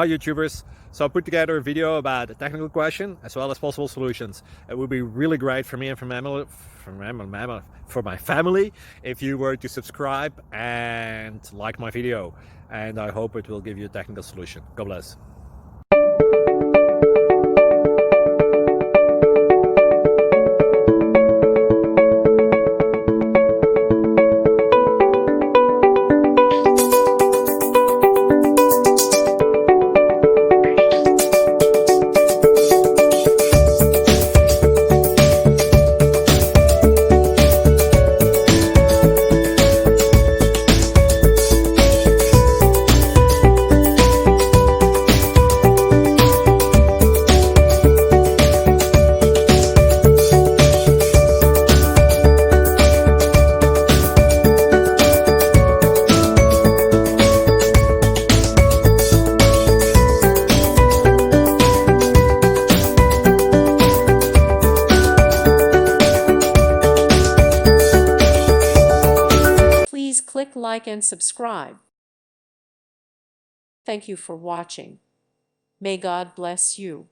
Hi YouTubers! So I put together a video about a technical question as well as possible solutions. It would be really great for me and for my family if you were to subscribe and like my video, and I hope it will give you a technical solution. God bless. Please click like and subscribe. Thank you for watching. May God bless you.